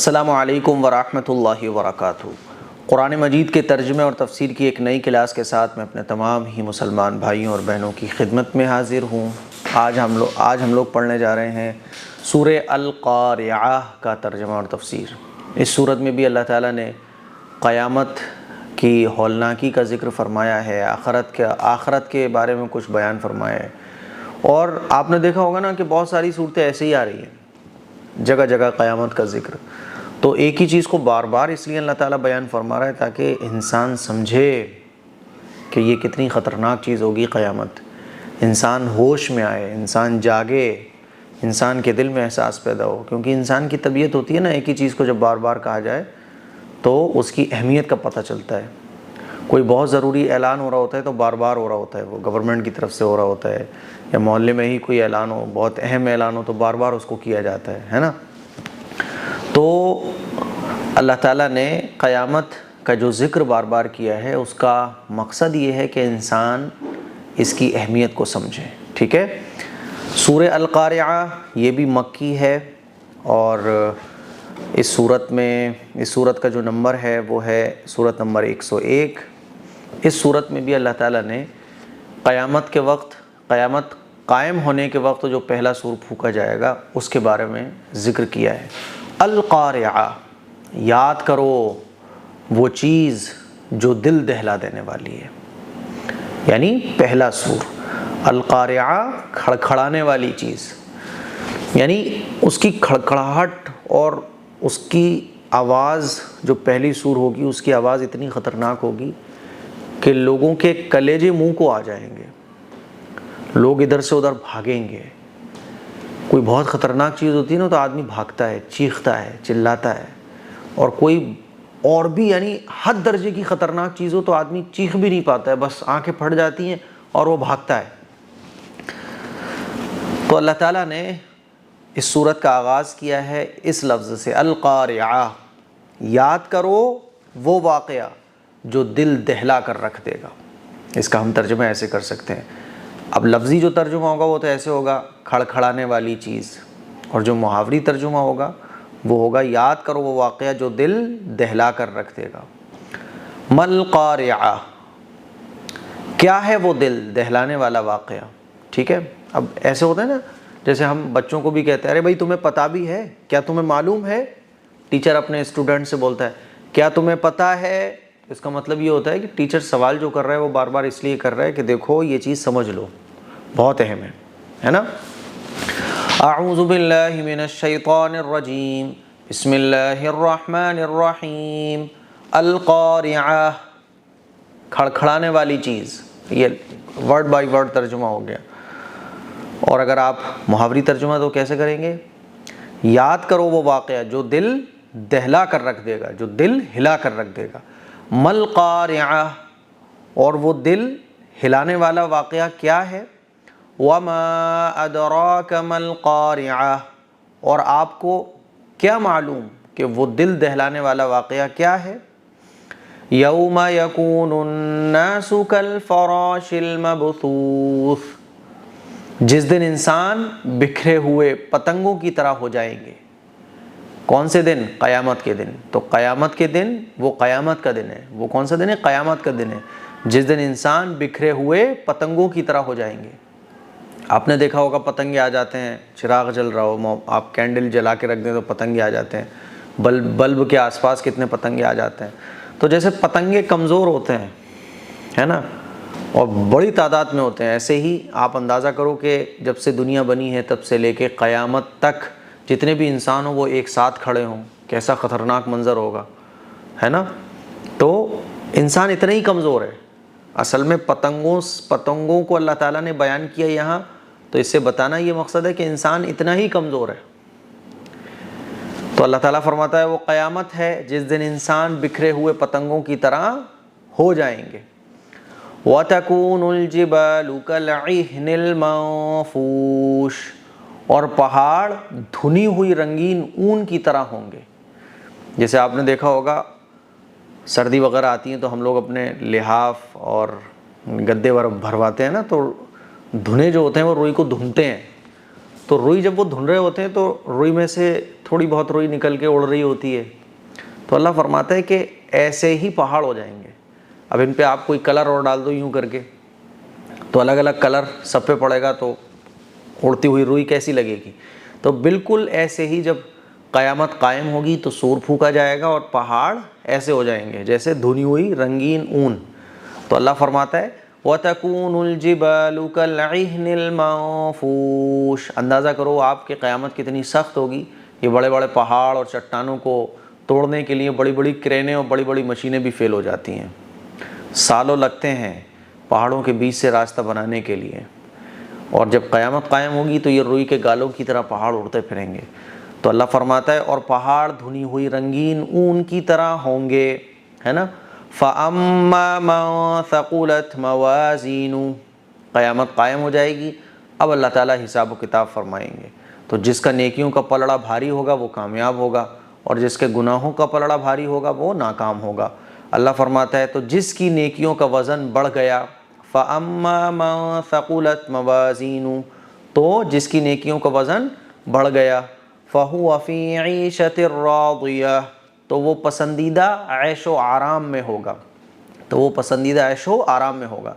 السلام علیکم ورحمۃ اللہ وبرکاتہ۔ قرآن مجید کے ترجمے اور تفسیر کی ایک نئی کلاس کے ساتھ میں اپنے تمام ہی مسلمان بھائیوں اور بہنوں کی خدمت میں حاضر ہوں۔ آج ہم لوگ پڑھنے جا رہے ہیں سورہ القارعہ کا ترجمہ اور تفسیر۔ اس سورت میں بھی اللہ تعالیٰ نے قیامت کی ہولناکی کا ذکر فرمایا ہے، آخرت کے بارے میں کچھ بیان فرمایا ہے، اور آپ نے دیکھا ہوگا نا کہ بہت ساری صورتیں ایسے ہی آ رہی ہیں، جگہ جگہ قیامت کا ذکر۔ تو ایک ہی چیز کو بار بار اس لیے اللہ تعالیٰ بیان فرما رہا ہے تاکہ انسان سمجھے کہ یہ کتنی خطرناک چیز ہوگی قیامت، انسان ہوش میں آئے، انسان جاگے، انسان کے دل میں احساس پیدا ہو، کیونکہ انسان کی طبیعت ہوتی ہے نا، ایک ہی چیز کو جب بار بار کہا جائے تو اس کی اہمیت کا پتہ چلتا ہے۔ کوئی بہت ضروری اعلان ہو رہا ہوتا ہے تو بار بار ہو رہا ہوتا ہے، وہ گورنمنٹ کی طرف سے ہو رہا ہوتا ہے، یا محلے میں ہی کوئی اعلان ہو، بہت اہم اعلان ہو تو بار بار اس کو کیا جاتا ہے نا۔ تو اللہ تعالیٰ نے قیامت کا جو ذکر بار بار کیا ہے اس کا مقصد یہ ہے کہ انسان اس کی اہمیت کو سمجھے، ٹھیک ہے۔ سورہ القارعہ یہ بھی مکی ہے، اور اس سورت کا جو نمبر ہے وہ ہے سورت نمبر 101۔ اس سورت میں بھی اللہ تعالیٰ نے قیامت قائم ہونے کے وقت جو پہلا سور پھونکا جائے گا اس کے بارے میں ذکر کیا ہے۔ القارعہ، یاد کرو وہ چیز جو دل دہلا دینے والی ہے، یعنی پہلا سور۔ القارعہ، کھڑکھڑانے والی چیز، یعنی اس کی کھڑکھڑاہٹ اور اس کی آواز، جو پہلی سور ہوگی اس کی آواز اتنی خطرناک ہوگی کہ لوگوں کے کلیجے منہ کو آ جائیں گے، لوگ ادھر سے ادھر بھاگیں گے۔ کوئی بہت خطرناک چیز ہوتی ہے نا تو آدمی بھاگتا ہے، چیختا ہے، چلاتا ہے، اور کوئی اور بھی یعنی حد درجے کی خطرناک چیز ہو تو آدمی چیخ بھی نہیں پاتا ہے، بس آنکھیں پھٹ جاتی ہیں اور وہ بھاگتا ہے۔ تو اللہ تعالیٰ نے اس سورت کا آغاز کیا ہے اس لفظ سے، القارعہ، یاد کرو وہ واقعہ جو دل دہلا کر رکھ دے گا۔ اس کا ہم ترجمہ ایسے کر سکتے ہیں۔ اب لفظی جو ترجمہ ہوگا وہ تو ایسے ہوگا، کھڑکھڑانے والی چیز، اور جو محاوری ترجمہ ہوگا وہ ہوگا یاد کرو وہ واقعہ جو دل دہلا کر رکھ دے گا۔ مل قارعہ، کیا ہے وہ دل دہلانے والا واقعہ، ٹھیک ہے۔ اب ایسے ہوتا ہے نا، جیسے ہم بچوں کو بھی کہتے ہیں، ارے بھائی تمہیں پتہ بھی ہے، کیا تمہیں معلوم ہے؟ ٹیچر اپنے اسٹوڈنٹ سے بولتا ہے کیا تمہیں پتہ ہے؟ اس کا مطلب یہ ہوتا ہے کہ ٹیچر سوال جو کر رہا ہے وہ بار بار اس لیے کر رہا ہے کہ دیکھو یہ چیز سمجھ لو، بہت اہم ہے نا۔ اعوذ باللہ من الشیطان الرجیم، بسم اللہ الرحمن الرحیم۔ القارعہ، کھڑکھڑانے والی چیز، یہ ورڈ بائی ورڈ ترجمہ ہو گیا۔ اور اگر آپ محاوری ترجمہ تو کیسے کریں گے؟ یاد کرو وہ واقعہ جو دل دہلا کر رکھ دے گا، جو دل ہلا کر رکھ دے گا۔ مل قارعہ، اور وہ دل ہلانے والا واقعہ کیا ہے؟ وما ادراک ما القارعہ، اور آپ کو کیا معلوم کہ وہ دل دہلانے والا واقعہ کیا ہے؟ یوم یکون الناس کالفراش المبثوث، جس دن انسان بکھرے ہوئے پتنگوں کی طرح ہو جائیں گے۔ کون سے دن؟ قیامت کے دن۔ تو قیامت کے دن، وہ قیامت کا دن ہے، وہ کون سا دن ہے؟ قیامت کا دن ہے، جس دن انسان بکھرے ہوئے پتنگوں کی طرح ہو جائیں گے۔ آپ نے دیکھا ہوگا پتنگے آ جاتے ہیں، چراغ جل رہا ہو، آپ کینڈل جلا کے رکھ دیں تو پتنگے آ جاتے ہیں، بلب کے آس پاس کتنے پتنگے آ جاتے ہیں۔ تو جیسے پتنگے کمزور ہوتے ہیں، ہے نا، اور بڑی تعداد میں ہوتے ہیں، ایسے ہی آپ اندازہ کرو کہ جب سے دنیا بنی ہے تب سے لے کے قیامت تک جتنے بھی انسان ہوں وہ ایک ساتھ کھڑے ہوں، کیسا خطرناک منظر ہوگا، ہے نا۔ تو انسان اتنا ہی کمزور ہے۔ اصل میں پتنگوں کو اللہ تعالیٰ نے بیان کیا یہاں تو اس سے بتانا یہ مقصد ہے کہ انسان اتنا ہی کمزور ہے۔ تو اللہ تعالیٰ فرماتا ہے وہ قیامت ہے جس دن انسان بکھرے ہوئے پتنگوں کی طرح ہو جائیں گے۔ وَتَكُونُ الْجِبَالُ كَالْعِهْنِ الْمَنفُوشِ، اور پہاڑ دھنی ہوئی رنگین اون کی طرح ہوں گے۔ جیسے آپ نے دیکھا ہوگا سردی وغیرہ آتی ہیں تو ہم لوگ اپنے لحاف اور گدے بھرواتے ہیں نا، تو دھنے جو ہوتے ہیں وہ روئی کو دھنتے ہیں، تو روئی جب وہ دھن رہے ہوتے ہیں تو روئی میں سے تھوڑی بہت روئی نکل کے اڑ رہی ہوتی ہے. تو اللہ فرماتا ہے کہ ایسے ہی پہاڑ ہو جائیں گے. اب ان پہ آپ کوئی کلر اور ڈال دو یوں کر کے تو الگ الگ کلر سب پہ پڑے گا تو اڑتی ہوئی روئی کیسی لگے گی. تو بالکل ایسے ہی جب قیامت قائم ہوگی تو سور پھونکا جائے گا اور پہاڑ ایسے ہو جائیں گے جیسے دھنی ہوئی رنگین اون. تو اللہ فرماتا ہے وَتَكُونُ الْجِبَالُ كَالْعِهْنِ الْمَنفُوشِ. اندازہ کرو آپ کی قیامت کتنی سخت ہوگی. یہ بڑے بڑے پہاڑ اور چٹانوں کو توڑنے کے لیے بڑی بڑی کرینیں اور بڑی بڑی مشینیں بھی فیل ہو جاتی ہیں. سالوں لگتے ہیں پہاڑوں کے بیچ سے راستہ بنانے کے لیے. اور جب قیامت قائم ہوگی تو یہ روئی کے گالوں کی طرح پہاڑ اڑتے پھریں گے. تو اللہ فرماتا ہے اور پہاڑ دھنی ہوئی رنگین اون کی طرح ہوں گے, ہے نا. فَأَمَّا مَن ثَقُلَتْ مَوَازِينُهُ. قیامت قائم ہو جائے گی. اب اللہ تعالیٰ حساب و کتاب فرمائیں گے. تو جس کا نیکیوں کا پلڑا بھاری ہوگا وہ کامیاب ہوگا اور جس کے گناہوں کا پلڑا بھاری ہوگا وہ ناکام ہوگا. اللہ فرماتا ہے تو جس کی نیکیوں کا وزن بڑھ گیا فَأَمَّا مَن ثَقُلَتْ مَوَازِينُهُ. تو جس کی نیکیوں کا وزن بڑھ گیا فَهُوَ فِي عِيشَةٍ رَاضِيَةٍ. تو وہ پسندیدہ عیش و آرام میں ہوگا. تو وہ پسندیدہ عیش و آرام میں ہوگا.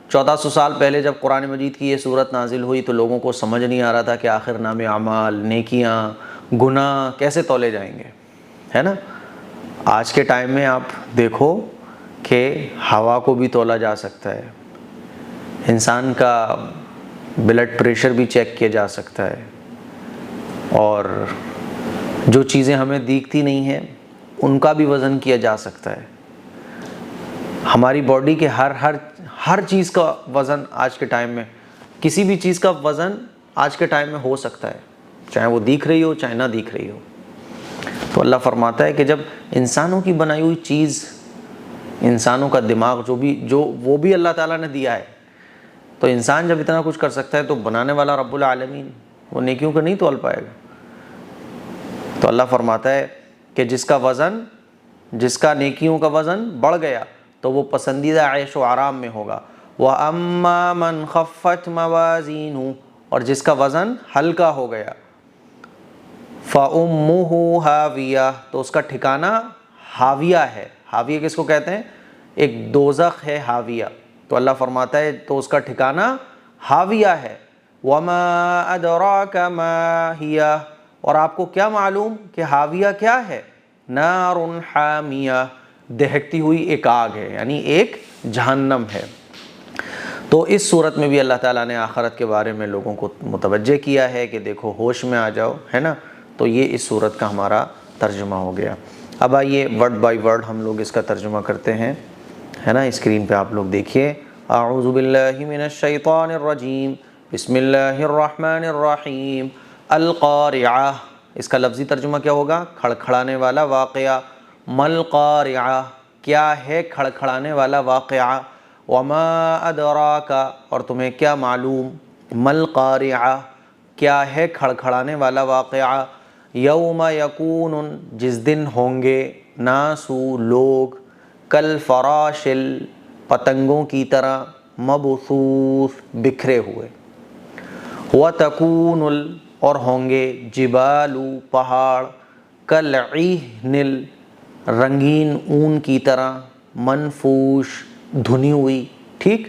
1400 سال پہلے جب قرآن مجید کی یہ صورت نازل ہوئی تو لوگوں کو سمجھ نہیں آ رہا تھا کہ آخر نام اعمال, نیکیاں, گناہ کیسے تولے جائیں گے, ہے نا. آج کے ٹائم میں آپ دیکھو کہ ہوا کو بھی تولا جا سکتا ہے, انسان کا بلڈ پریشر بھی چیک کیا جا سکتا ہے, اور جو چیزیں ہمیں دیکھتی نہیں ہیں ان کا بھی وزن کیا جا سکتا ہے. ہماری باڈی کے ہر چیز کا وزن آج کے ٹائم میں, کسی بھی چیز کا وزن آج کے ٹائم میں ہو سکتا ہے, چاہے وہ دیکھ رہی ہو چاہے نہ دیکھ رہی ہو. تو اللہ فرماتا ہے کہ جب انسانوں کی بنائی ہوئی چیز, انسانوں کا دماغ جو وہ بھی اللہ تعالیٰ نے دیا ہے, تو انسان جب اتنا کچھ کر سکتا ہے تو بنانے والا رب العالمین وہ نیکیوں کو نہیں تول پائے گا. تو اللہ فرماتا ہے کہ جس کا نیکیوں کا وزن بڑھ گیا تو وہ پسندیدہ عیش و آرام میں ہوگا. وَأَمَّا مَنْ خَفَّتْ مَوَازِينُهُ. اور جس کا وزن ہلکا ہو گیا فَأُمُّهُ هَاوِيَةٌ. تو اس کا ٹھکانہ ہاویہ ہے. ہاویہ کس کو کہتے ہیں؟ ایک دوزخ ہے ہاویہ. تو اللہ فرماتا ہے تو اس کا ٹھکانہ ہاویہ ہے. وَمَا أَدْرَاكَ مَا هِيَ. اور آپ کو کیا معلوم کہ ہاویہ کیا ہے؟ نَارٌ حَامِيَةٌ. دہکتی ہوئی ایک آگ ہے, یعنی ایک جہنم ہے. تو اس صورت میں بھی اللہ تعالیٰ نے آخرت کے بارے میں لوگوں کو متوجہ کیا ہے کہ دیکھو ہوش میں آ جاؤ, ہے نا. تو یہ اس صورت کا ہمارا ترجمہ ہو گیا. اب آئیے ورڈ بائی ورڈ ہم لوگ اس کا ترجمہ کرتے ہیں, ہے نا. اسکرین پہ آپ لوگ دیکھیے. اعوذ باللہ من الشیطان الرجیم, بسم اللہ الرحمن الرحیم. القارعہ, اس کا لفظی ترجمہ کیا ہوگا؟ کھڑکھڑانے والا واقعہ. ملقارعہ, کیا ہے کھڑکھڑانے والا واقعہ. وما ادراک, اور تمہیں کیا معلوم. ملقارعہ, کیا ہے کھڑکھڑانے والا واقعہ. یوم یکون, جس دن ہوں گے. ناسو, لوگ. کالفراشل, پتنگوں کی طرح. مبثوث, بکھرے ہوئے. وتکون, اور ہوں گے. جبالو, پہاڑ. کالعہن, رنگین اون کی طرح. منفوش, دھنی ہوئی. ٹھیک.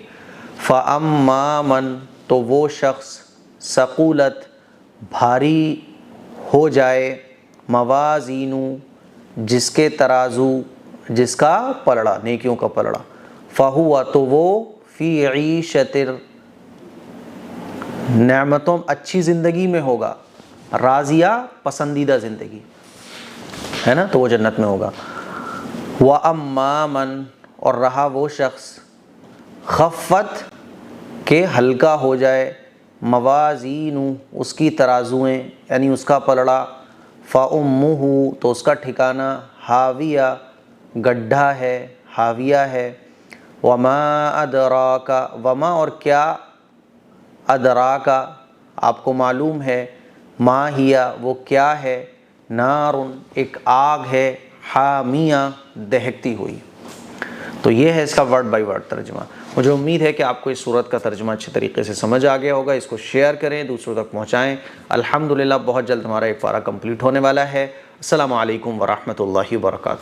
فاما من, تو وہ شخص. ثقولت, بھاری ہو جائے. موازینو, جس کے ترازو, جس کا پلڑا, نیکیوں کا پلڑا. فہو, تو وہ. فی عیشۃ, نعمتوں اچھی زندگی میں ہوگا. راضیہ, پسندیدہ زندگی, ہے نا. تو وہ جنت میں ہوگا. وَأَمَّا مَن, اور رہا وہ شخص. خفت, کہ ہلکا ہو جائے. موازین, اس کی ترازویں, یعنی اس کا پلڑا. فَأُمُّهُ, تو اس کا ٹھکانہ. ہاویہ, گڈھا ہے, ہاویہ ہے. وَمَا أَدْرَاكَ, وما, اور کیا. ادراک, آپ کو معلوم ہے. ما ہی, وہ کیا ہے. نار, ایک آگ ہے. حامیہ, دہکتی ہوئی. تو یہ ہے اس کا ورڈ بائی ورڈ ترجمہ۔ مجھے امید ہے کہ آپ کو اس صورت کا ترجمہ اچھے طریقے سے سمجھ آ گیا ہوگا۔ اس کو شیئر کریں، دوسروں تک پہنچائیں۔ الحمدللہ بہت جلد ہمارا ایک پارہ کمپلیٹ ہونے والا ہے۔ السلام علیکم ورحمۃ اللہ وبرکاتہ۔